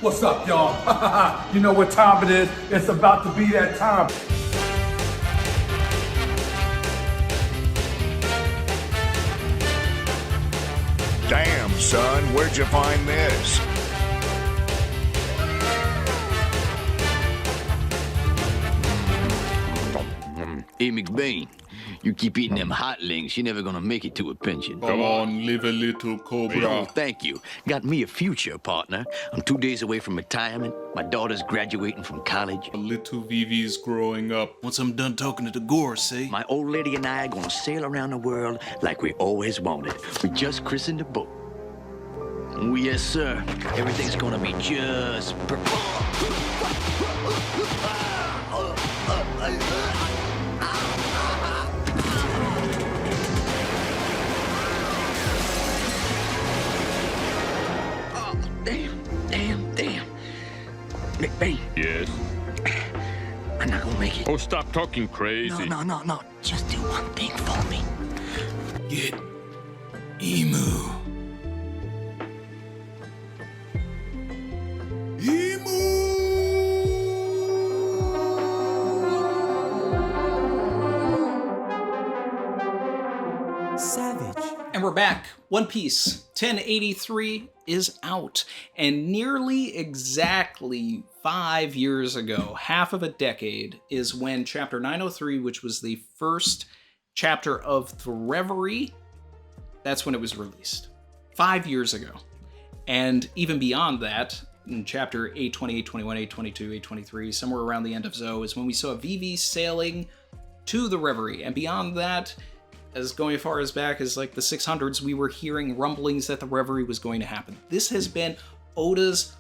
What's up, y'all? You know what time it is? It's about to be that time. Damn, son, where'd you find this? Hey, McBain, you keep eating them hot links, you're never gonna make it to a pension. Come on, live a little, Cobra. Oh, thank you. Got me a future, partner. I'm 2 days away from retirement. My daughter's graduating from college. Little Vivi's growing up. Once I'm done talking to the gore, see? My old lady and I are gonna sail around the world like we always wanted. We just christened the boat. Oh, yes, sir. Everything's gonna be just Damn. McBain, Yes? I'm not gonna make it. Oh, stop talking crazy. No. Just do one thing for me. Get emu. Savage. And we're back. One Piece 1083 is out. And nearly exactly 5 years ago, half of a decade, is when Chapter 903, which was the first chapter of the Reverie, that's when it was released. 5 years ago. And even beyond that, in Chapter 820, 821, 822, 823, somewhere around the end of Zo, is when we saw Vivi sailing to the Reverie. And beyond that, as going as far as back as like the 600s, we were hearing rumblings that the Reverie was going to happen. This has been Oda's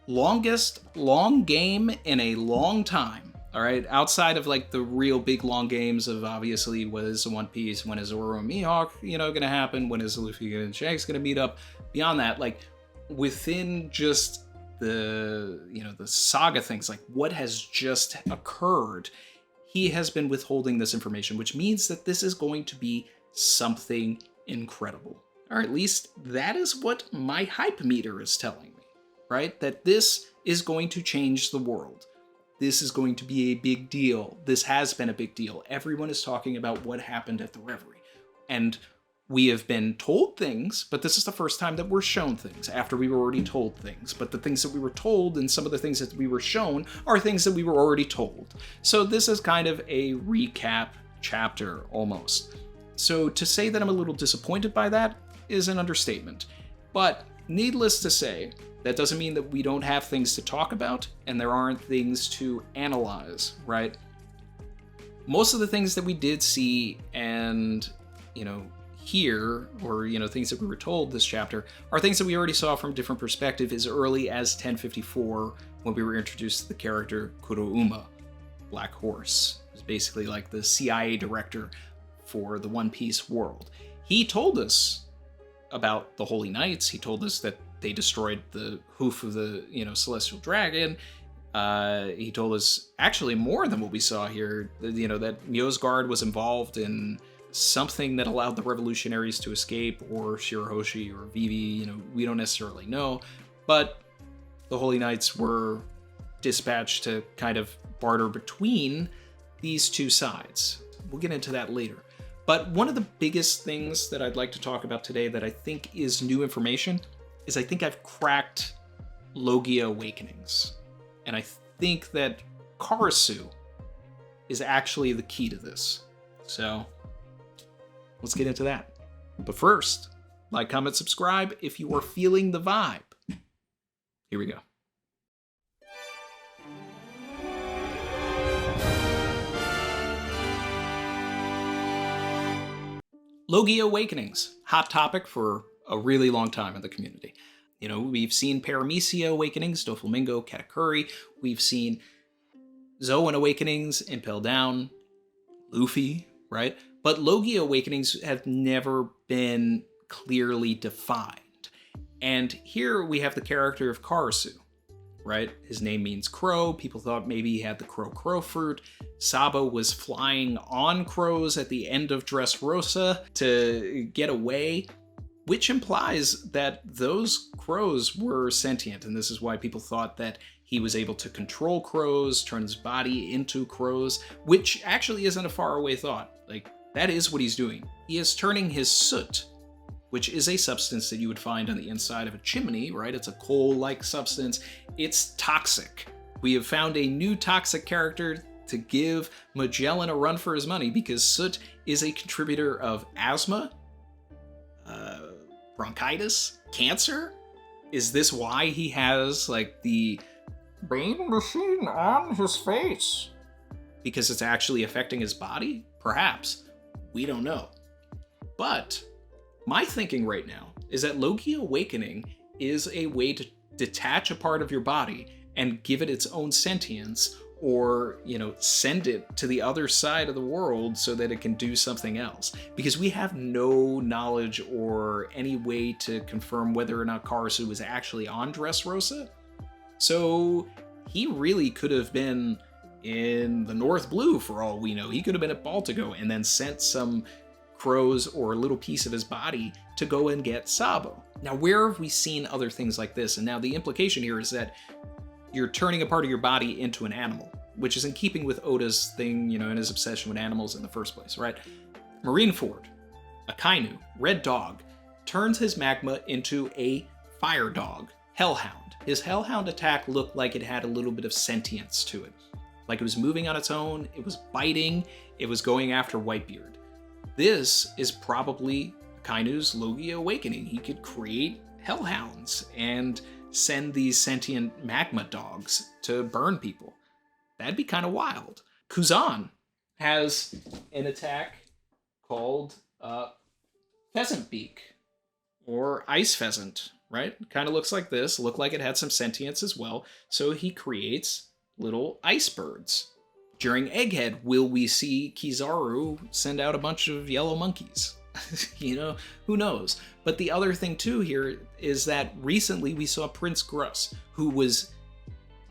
longest long game in a long time. All right, outside of like the real big long games of obviously what is One Piece, when is Zoro and Mihawk, going to happen, when is Luffy and Shanks going to meet up. Beyond that, like within just the the saga things, like what has just occurred, he has been withholding this information, which means that this is going to be something incredible. Or at least that is what my hype meter is telling me, right? That this is going to change the world. This is going to be a big deal. This has been a big deal. Everyone is talking about what happened at the Reverie. And we have been told things, but this is the first time that we're shown things after we were already told things. But the things that we were told and some of the things that we were shown are things that we were already told. So this is kind of a recap chapter almost. So to say that I'm a little disappointed by that is an understatement. But needless to say, that doesn't mean that we don't have things to talk about and there aren't things to analyze, right? Most of the things that we did see and, here, or things that we were told this chapter, are things that we already saw from a different perspective as early as 1054 when we were introduced to the character Kurouma, Black Horse. It was basically like the CIA director for the One Piece world. He told us about the Holy Knights. He told us that they destroyed the hoof of the Celestial Dragon. He told us actually more than what we saw here. That Mjosgard was involved in something that allowed the revolutionaries to escape, or Shirahoshi or Vivi, we don't necessarily know, but the Holy Knights were dispatched to kind of barter between these two sides. We'll get into that later. But one of the biggest things that I'd like to talk about today that I think is new information is I think I've cracked Logia Awakenings. And I think that Karasu is actually the key to this. So let's get into that. But first, like, comment, subscribe if you are feeling the vibe. Here we go. Logia Awakenings, hot topic for a really long time in the community. We've seen Paramecia Awakenings, Doflamingo, Katakuri. We've seen Zoan Awakenings, Impel Down, Luffy, right? But Logia Awakenings have never been clearly defined. And here we have the character of Karasu, right? His name means crow. People thought maybe he had the crow fruit. Sabo was flying on crows at the end of Dressrosa to get away. which implies that those crows were sentient, and this is why people thought that he was able to control crows, turn his body into crows, which actually isn't a faraway thought. Like, that is what he's doing. He is turning his soot, which is a substance that you would find on the inside of a chimney, right? It's a coal-like substance. It's toxic. We have found a new toxic character to give Magellan a run for his money, because soot is a contributor of asthma, bronchitis, cancer. Is this why he has like the brain machine on his face? Because it's actually affecting his body? Perhaps. We don't know. But my thinking right now is that Loki Awakening is a way to detach a part of your body and give it its own sentience, or, send it to the other side of the world so that it can do something else. Because we have no knowledge or any way to confirm whether or not Karasu was actually on Dressrosa. So he really could have been in the North Blue for all we know. He could have been at Baltigo and then sent some crows or a little piece of his body to go and get Sabo. Now, where have we seen other things like this? And now the implication here is that you're turning a part of your body into an animal, which is in keeping with Oda's thing, and his obsession with animals in the first place, right? Marineford, a Kainu, red dog, turns his magma into a fire dog, Hellhound. His Hellhound attack looked like it had a little bit of sentience to it. Like it was moving on its own, it was biting, it was going after Whitebeard. This is probably Kainu's Logia Awakening. He could create Hellhounds and send these sentient magma dogs to burn people. That'd be kind of wild. Kuzan has an attack called Pheasant Beak, or Ice Pheasant, right? Kind of looks like this, looked like it had some sentience as well, so he creates little ice birds. During Egghead, will we see Kizaru send out a bunch of yellow monkeys? Who knows? But the other thing too here is that recently we saw Prince Gruss, who was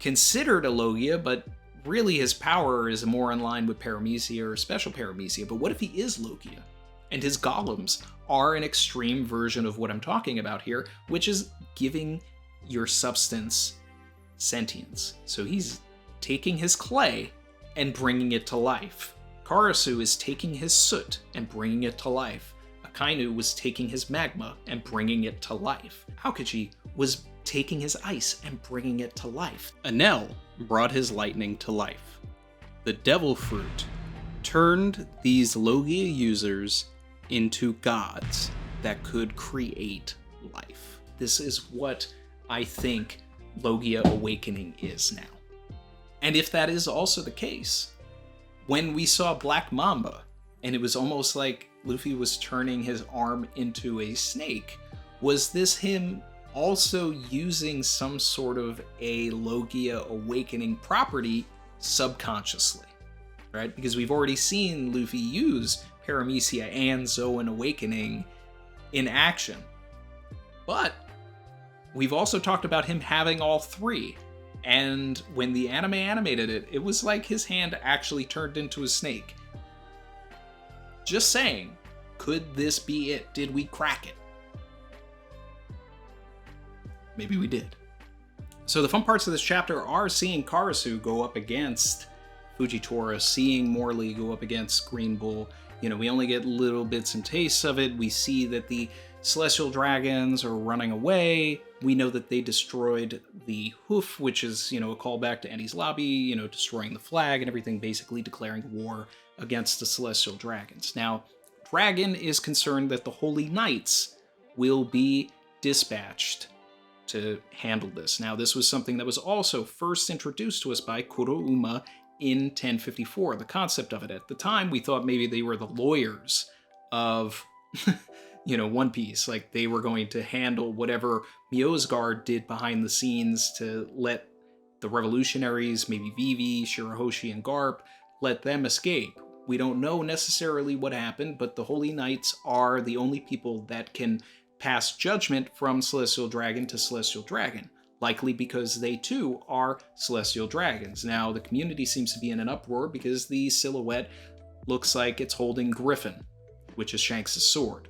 considered a Logia, but really his power is more in line with Paramecia or Special Paramecia. But what if he is Logia? And his golems are an extreme version of what I'm talking about here, which is giving your substance sentience. So he's taking his clay and bringing it to life. Karasu is taking his soot and bringing it to life. Akainu was taking his magma and bringing it to life. Aokiji was taking his ice and bringing it to life. Enel brought his lightning to life. The Devil Fruit turned these Logia users into gods that could create life. This is what I think Logia Awakening is now. And if that is also the case, when we saw Black Mamba, and it was almost like Luffy was turning his arm into a snake, was this him also using some sort of a Logia Awakening property subconsciously, right? Because we've already seen Luffy use Paramecia and Zoan Awakening in action. But we've also talked about him having all three. And when the anime animated it, it was like his hand actually turned into a snake. Just saying, could this be it? Did we crack it? Maybe we did. So the fun parts of this chapter are seeing Karasu go up against Fujitora, seeing Morley go up against Green Bull. We only get little bits and tastes of it. We see that the Celestial Dragons are running away. We know that they destroyed the Hoof, which is, a callback to Andy's Lobby, destroying the flag and everything, basically declaring war against the Celestial Dragons. Now, Dragon is concerned that the Holy Knights will be dispatched to handle this. Now, this was something that was also first introduced to us by Kurouma in 1054, the concept of it. At the time, we thought maybe they were the lawyers of One Piece, like they were going to handle whatever Miosguard did behind the scenes to let the revolutionaries, maybe Vivi, Shirahoshi, and Garp, let them escape. We don't know necessarily what happened, but the Holy Knights are the only people that can pass judgment from Celestial Dragon to Celestial Dragon, likely because they too are Celestial Dragons. Now, the community seems to be in an uproar because the silhouette looks like it's holding Griffin, which is Shanks' sword.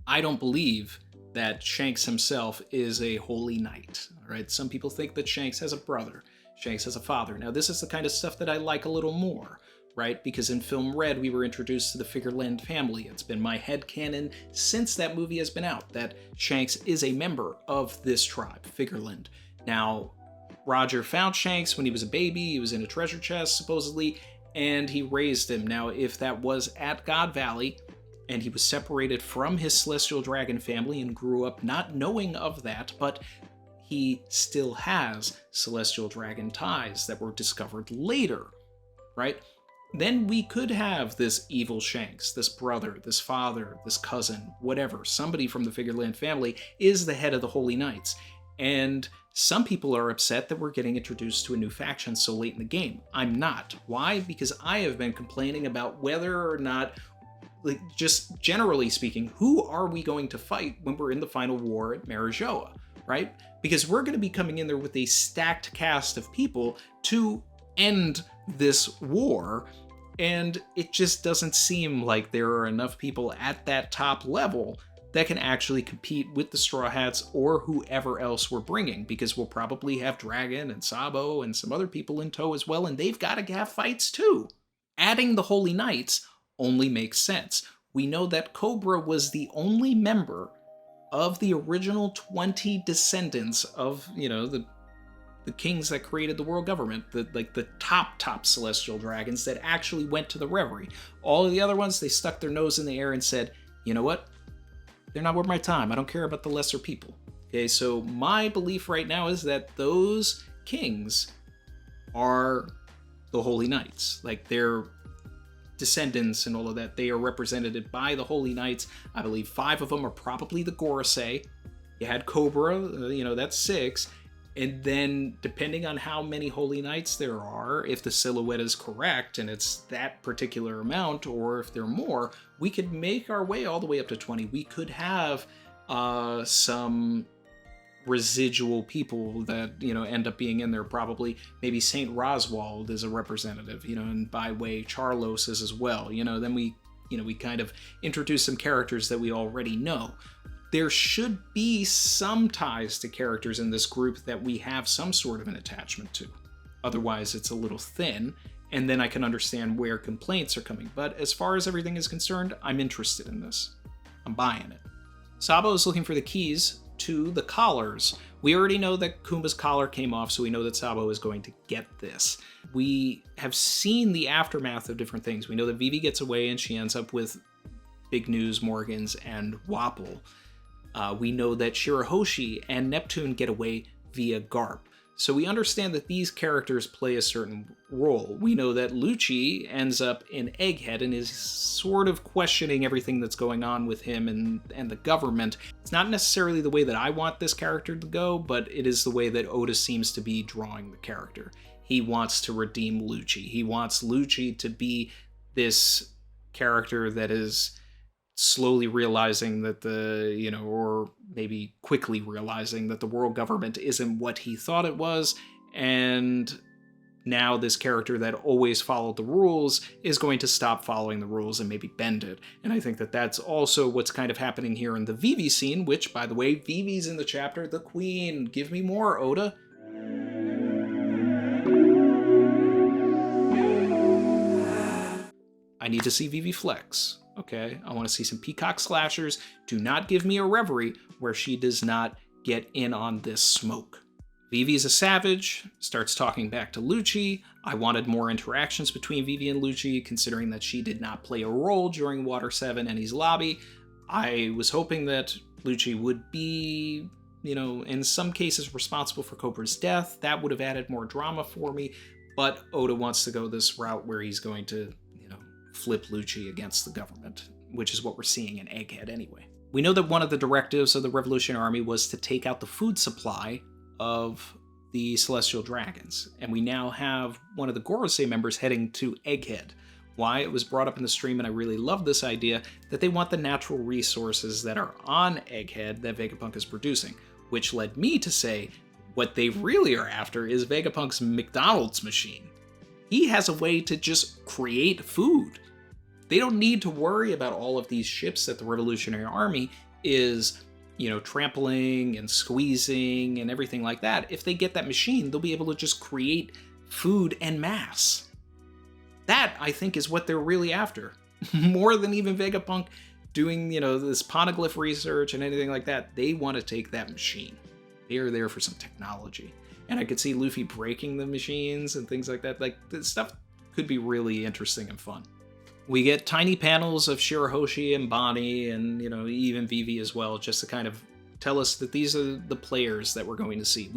I don't believe that Shanks himself is a holy knight. All right, some people think that Shanks has a brother, Shanks has a father. Now, this is the kind of stuff that I like a little more, right? Because in film Red, we were introduced to the Figureland family. It's been my headcanon since that movie has been out that Shanks is a member of this tribe, Figureland. Now, Roger found Shanks when he was a baby. He was in a treasure chest, supposedly, and he raised him. Now, if that was at God Valley, and he was separated from his celestial dragon family and grew up not knowing of that, but he still has celestial dragon ties that were discovered later, right? Then we could have this evil Shanks, this brother, this father, this cousin, whatever. Somebody from the Figureland family is the head of the Holy Knights. And some people are upset that we're getting introduced to a new faction so late in the game. I'm not. Why? Because I have been complaining about whether or not, like, just generally speaking, who are we going to fight when we're in the final war at Marijoa, right? Because we're going to be coming in there with a stacked cast of people to end this war, and it just doesn't seem like there are enough people at that top level that can actually compete with the Straw Hats or whoever else we're bringing, because we'll probably have Dragon and Sabo and some other people in tow as well, and they've got to have fights too. Adding the Holy Knights only makes sense. We know that Cobra was the only member of the original 20 descendants of, the kings that created the world government, the top celestial dragons that actually went to the Reverie. All of the other ones, they stuck their nose in the air and said, you know what? They're not worth my time. I don't care about the lesser people. Okay, so my belief right now is that those kings are the Holy Knights. Like, their descendants and all of that, they are represented by the Holy Knights. I believe 5 of them are probably the Gorosei. You had Cobra, that's 6. And then, depending on how many Holy Knights there are, if the silhouette is correct and it's that particular amount, or if there are more, we could make our way all the way up to 20. We could have some residual people that, end up being in there probably. Maybe St. Roswald is a representative, and by way Charlos is as well. Then we kind of introduce some characters that we already know. There should be some ties to characters in this group that we have some sort of an attachment to. Otherwise, it's a little thin, and then I can understand where complaints are coming. But as far as everything is concerned, I'm interested in this. I'm buying it. Sabo is looking for the keys to the collars. We already know that Kumba's collar came off, so we know that Sabo is going to get this. We have seen the aftermath of different things. We know that Vivi gets away and she ends up with Big News, Morgans, and Wapple. We know that Shirahoshi and Neptune get away via Garp. So we understand that these characters play a certain role. We know that Lucci ends up in Egghead and is sort of questioning everything that's going on with him and the government. It's not necessarily the way that I want this character to go, but it is the way that Oda seems to be drawing the character. He wants to redeem Lucci. He wants Lucci to be this character that is slowly realizing that or maybe quickly realizing that the world government isn't what he thought it was, and now this character that always followed the rules is going to stop following the rules and maybe bend it. And I think that that's also what's kind of happening here in the Vivi scene, which, by the way, Vivi's in the chapter, the Queen. Give me more, Oda. I need to see Vivi flex. Okay, I want to see some peacock slashers. Do not give me a Reverie where she does not get in on this smoke. Vivi's a savage, starts talking back to Lucci. I wanted more interactions between Vivi and Lucci, considering that she did not play a role during Water 7 and his lobby. I was hoping that Lucci would be, in some cases responsible for Cobra's death. That would have added more drama for me, but Oda wants to go this route where he's going to flip Lucci against the government, which is what we're seeing in Egghead anyway. We know that one of the directives of the Revolutionary Army was to take out the food supply of the Celestial Dragons, and we now have one of the Gorosei members heading to Egghead. Why? It was brought up in the stream, and I really love this idea, that they want the natural resources that are on Egghead that Vegapunk is producing, which led me to say what they really are after is Vegapunk's McDonald's machine. He has a way to just create food. They don't need to worry about all of these ships that the Revolutionary Army is trampling and squeezing and everything like that. If they get that machine, they'll be able to just create food en masse. That, I think, is what they're really after. More than even Vegapunk doing, this poneglyph research and anything like that. They want to take that machine. They are there for some technology. And I could see Luffy breaking the machines and things like that. Like, this stuff could be really interesting and fun. We get tiny panels of Shirahoshi and Bonnie and, even Vivi as well, just to kind of tell us that these are the players that we're going to see.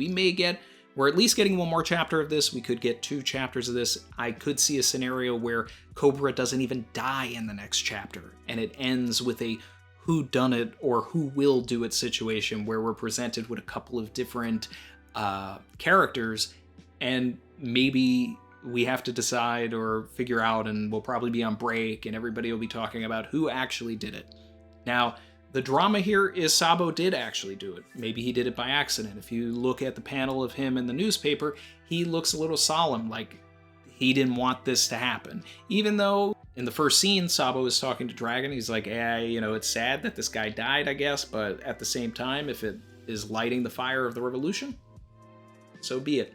We're at least getting one more chapter of this. We could get 2 chapters of this. I could see a scenario where Cobra doesn't even die in the next chapter, and it ends with a who done it or who will do it situation where we're presented with a couple of different characters, and maybe we have to decide or figure out, and we'll probably be on break and everybody will be talking about who actually did it. Now, the drama here is Sabo did actually do it. Maybe he did it by accident. If you look at the panel of him in the newspaper, he looks a little solemn, like he didn't want this to happen. Even though in the first scene, Sabo is talking to Dragon, he's like, it's sad that this guy died, I guess, but at the same time, if it is lighting the fire of the revolution, so be it.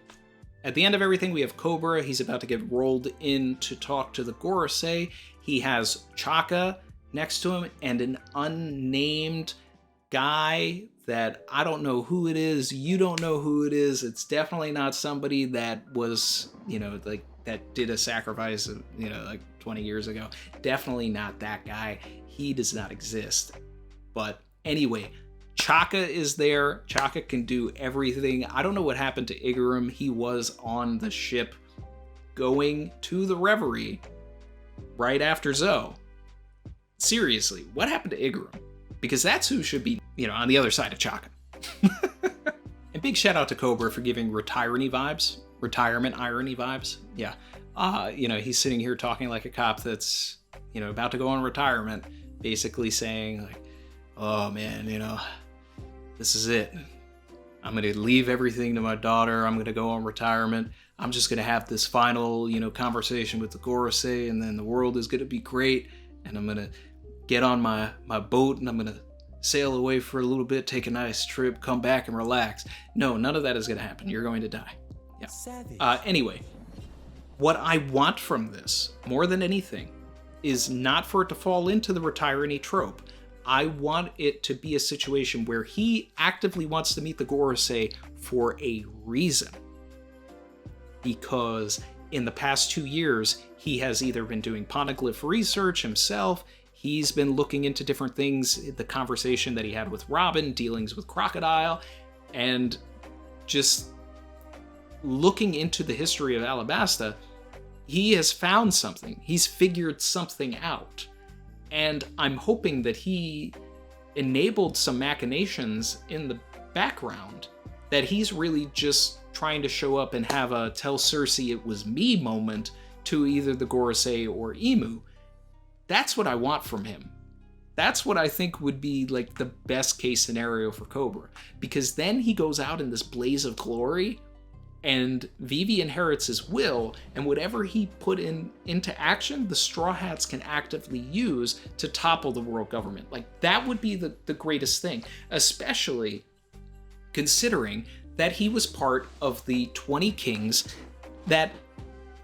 At the end of everything, we have Cobra. He's about to get rolled in to talk to the Gorosei. He has Chaka next to him and an unnamed guy that I don't know who it is. You don't know who it is. It's definitely not somebody that was, that did a sacrifice, 20 years ago. Definitely not that guy. He does not exist. But anyway, Chaka is there. Chaka can do everything. I don't know what happened to Igaram. He was on the ship going to the Reverie right after Zo. Seriously, what happened to Igaram? Because that's who should be, on the other side of Chaka. And big shout out to Cobra for giving retirement irony vibes. Yeah. He's sitting here talking like a cop that's, about to go on retirement, basically saying like, oh man, this is it. I'm going to leave everything to my daughter. I'm going to go on retirement. I'm just going to have this final, conversation with the Gorosei, and then the world is going to be great. And I'm going to get on my boat and I'm going to sail away for a little bit, take a nice trip, come back and relax. No, none of that is going to happen. You're going to die. Yeah. Anyway, what I want from this, more than anything, is not for it to fall into the retiree trope. I want it to be a situation where he actively wants to meet the Gorosei for a reason. Because in the past 2 years, he has either been doing poneglyph research himself, he's been looking into different things, the conversation that he had with Robin, dealings with Crocodile, and just looking into the history of Alabasta, he has found something. He's figured something out. And I'm hoping that he enabled some machinations in the background, that he's really just trying to show up and have a tell Cersei it was me moment to either the Gorosei or Emu. That's what I want from him. That's what I think would be like the best case scenario for Cobra. Because then he goes out in this blaze of glory and Vivi inherits his will, and whatever he put into action, the Straw Hats can actively use to topple the world government. Like, that would be the greatest thing, especially considering that he was part of the 20 kings that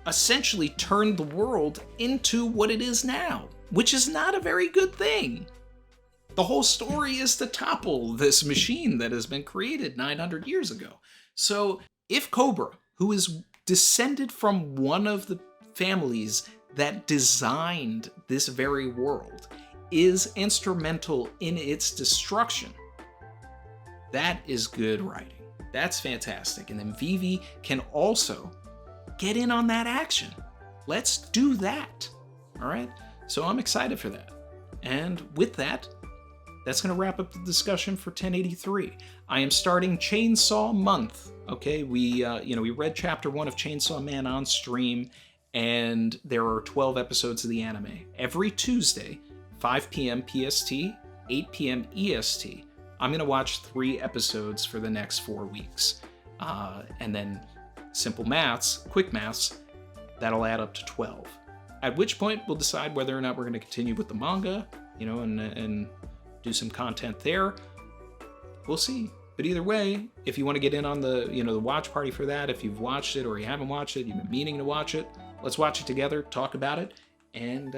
essentially turned the world into what it is now, which is not a very good thing. The whole story is to topple this machine that has been created 900 years ago. So if Cobra, who is descended from one of the families that designed this very world, is instrumental in its destruction, that is good writing. That's fantastic. And then Vivi can also get in on that action. Let's do that. All right? So I'm excited for that. And with that, that's going to wrap up the discussion for 1083. I am starting Chainsaw Month. Okay, we read chapter 1 of Chainsaw Man on stream, and there are 12 episodes of the anime. Every Tuesday, 5 p.m. PST, 8 p.m. EST, I'm going to watch 3 episodes for the next 4 weeks. And then simple maths, quick maths, that'll add up to 12. At which point, we'll decide whether or not we're going to continue with the manga, and do some content there, we'll see. But either way, if you want to get in on the, the watch party for that, if you've watched it or you haven't watched it, you've been meaning to watch it, let's watch it together, talk about it, and,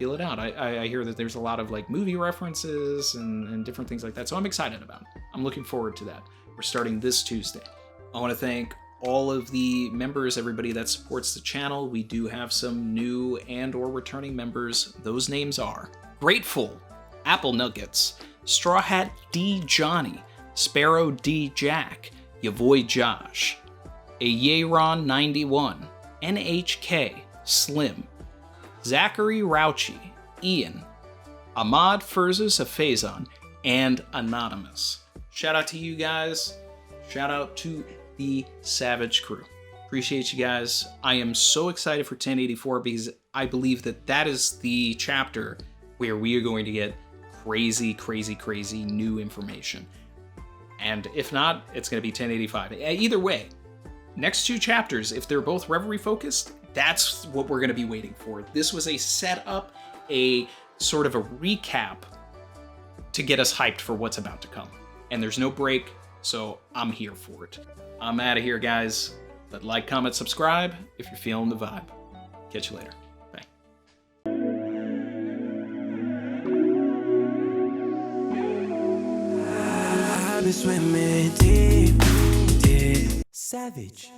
feel it out. I hear that there's a lot of like movie references and different things like that, so I'm excited about it. I'm looking forward to that. We're starting this Tuesday. I want to thank all of the members, everybody that supports the channel. We do have some new and or returning members. Those names are Grateful, Apple Nuggets, Straw Hat D. Johnny, Sparrow D. Jack, Yavoy Josh, Ayeron 91, NHK, Slim, Zachary Rauchi, Ian, Ahmad Furzes Afazon, and Anonymous. Shout out to you guys. Shout out to the Savage crew. Appreciate you guys. I am so excited for 1084 because I believe that that is the chapter where we are going to get crazy, crazy, crazy new information. And if not, it's going to be 1085. Either way, next two chapters, if they're both Reverie focused, that's what we're going to be waiting for. This was a setup, a sort of a recap to get us hyped for what's about to come. And there's no break, so I'm here for it. I'm out of here, guys. But like, comment, subscribe if you're feeling the vibe. Catch you later. Bye. I've been swimming deep, deep. Savage.